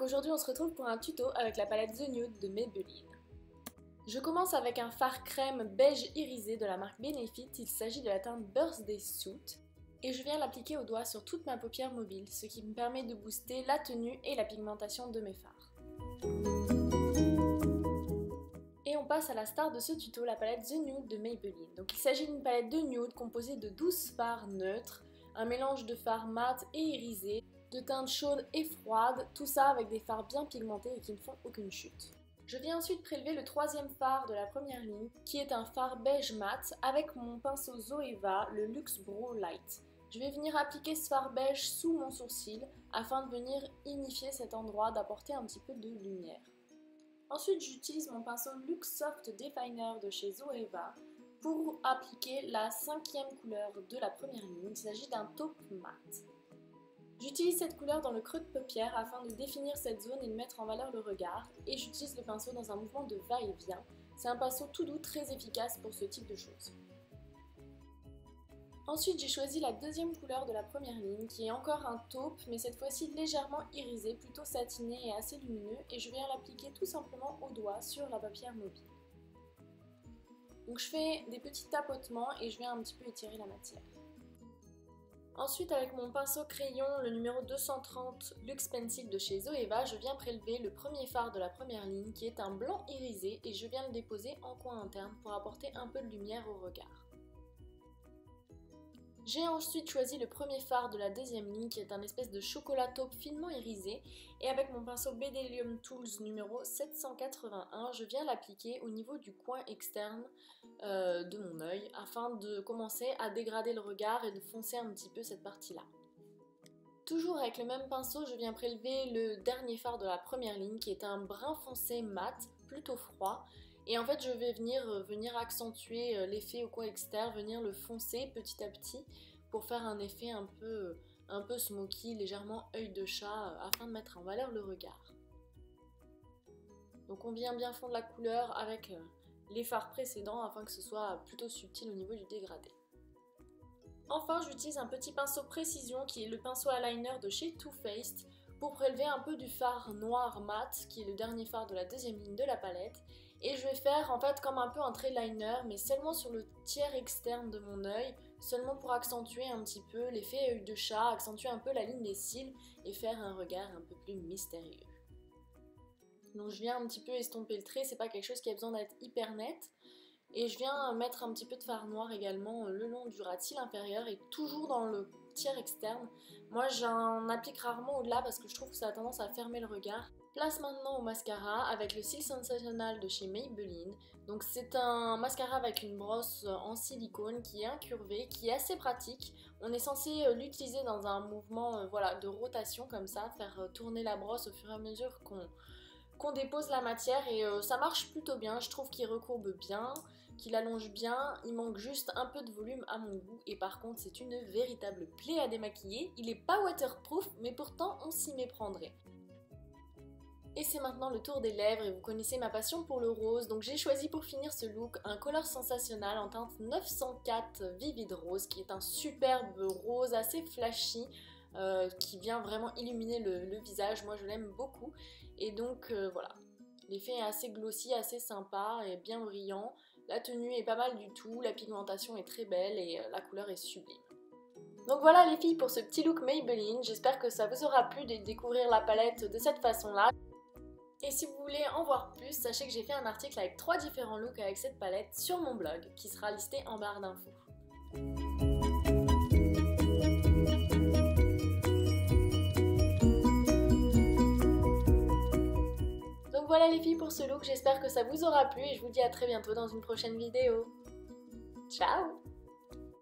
aujourd'hui on se retrouve pour un tuto avec la palette The Nude de Maybelline. Je commence avec un fard crème beige irisé de la marque Benefit, il s'agit de la teinte Birthday Suit et je viens l'appliquer au doigt sur toute ma paupière mobile, ce qui me permet de booster la tenue et la pigmentation de mes fards. Et on passe à la star de ce tuto, la palette The Nude de Maybelline. Donc il s'agit d'une palette de nude composée de 12 fards neutres, un mélange de fards mat et irisés, de teintes chaudes et froides, tout ça avec des fards bien pigmentés et qui ne font aucune chute. Je viens ensuite prélever le troisième fard de la première ligne, qui est un fard beige mat avec mon pinceau Zoeva, le Luxe Brow Light. Je vais venir appliquer ce fard beige sous mon sourcil afin de venir unifier cet endroit, d'apporter un petit peu de lumière. Ensuite, j'utilise mon pinceau Luxe Soft Definer de chez Zoeva pour appliquer la cinquième couleur de la première ligne. Il s'agit d'un taupe mat. J'utilise cette couleur dans le creux de paupière afin de définir cette zone et de mettre en valeur le regard, et j'utilise le pinceau dans un mouvement de va-et-vient. C'est un pinceau tout doux, très efficace pour ce type de choses. Ensuite, j'ai choisi la deuxième couleur de la première ligne, qui est encore un taupe, mais cette fois-ci légèrement irisé, plutôt satiné et assez lumineux, et je viens l'appliquer tout simplement au doigt sur la paupière mobile. Donc je fais des petits tapotements et je viens un petit peu étirer la matière. Ensuite, avec mon pinceau crayon, le numéro 230 Luxe Pencil de chez Zoeva, je viens prélever le premier fard de la première ligne qui est un blanc irisé et je viens le déposer en coin interne pour apporter un peu de lumière au regard. J'ai ensuite choisi le premier fard de la deuxième ligne qui est un espèce de chocolat taupe finement irisé et avec mon pinceau Bdellium Tools numéro 781, je viens l'appliquer au niveau du coin externe de mon œil afin de commencer à dégrader le regard et de foncer un petit peu cette partie-là. Toujours avec le même pinceau, je viens prélever le dernier fard de la première ligne qui est un brun foncé mat, plutôt froid. Et en fait, je vais venir accentuer l'effet au coin externe, venir le foncer petit à petit pour faire un effet un peu smoky, légèrement œil de chat, afin de mettre en valeur le regard. Donc on vient bien fondre la couleur avec les fards précédents afin que ce soit plutôt subtil au niveau du dégradé. Enfin, j'utilise un petit pinceau précision qui est le pinceau eyeliner de chez Too Faced pour prélever un peu du fard noir mat qui est le dernier fard de la deuxième ligne de la palette, et je vais faire en fait comme un peu un trait liner mais seulement sur le tiers externe de mon œil, seulement pour accentuer un petit peu l'effet œil de chat, accentuer un peu la ligne des cils et faire un regard un peu plus mystérieux. Donc je viens un petit peu estomper le trait, c'est pas quelque chose qui a besoin d'être hyper net. Et je viens mettre un petit peu de fard noir également le long du ras de cils inférieur et toujours dans le tiers externe. Moi j'en applique rarement au-delà parce que je trouve que ça a tendance à fermer le regard. Place maintenant au mascara avec le Cils Sensational de chez Maybelline. Donc c'est un mascara avec une brosse en silicone qui est incurvée, qui est assez pratique. On est censé l'utiliser dans un mouvement voilà, de rotation comme ça, faire tourner la brosse au fur et à mesure qu'on dépose la matière et ça marche plutôt bien. Je trouve qu'il recourbe bien, qu'il allonge bien, il manque juste un peu de volume à mon goût et par contre c'est une véritable plaie à démaquiller. Il n'est pas waterproof mais pourtant on s'y méprendrait. Et c'est maintenant le tour des lèvres et vous connaissez ma passion pour le rose, donc j'ai choisi pour finir ce look un Color Sensationnel en teinte 904 Vivid Rose qui est un superbe rose assez flashy qui vient vraiment illuminer le visage. Moi je l'aime beaucoup et donc voilà, l'effet est assez glossy, assez sympa et bien brillant, la tenue est pas mal du tout, la pigmentation est très belle et la couleur est sublime. Donc voilà les filles pour ce petit look Maybelline, j'espère que ça vous aura plu de découvrir la palette de cette façon là. Et si vous voulez en voir plus, sachez que j'ai fait un article avec 3 différents looks avec cette palette sur mon blog qui sera listé en barre d'infos. Donc voilà les filles pour ce look, j'espère que ça vous aura plu et je vous dis à très bientôt dans une prochaine vidéo. Ciao!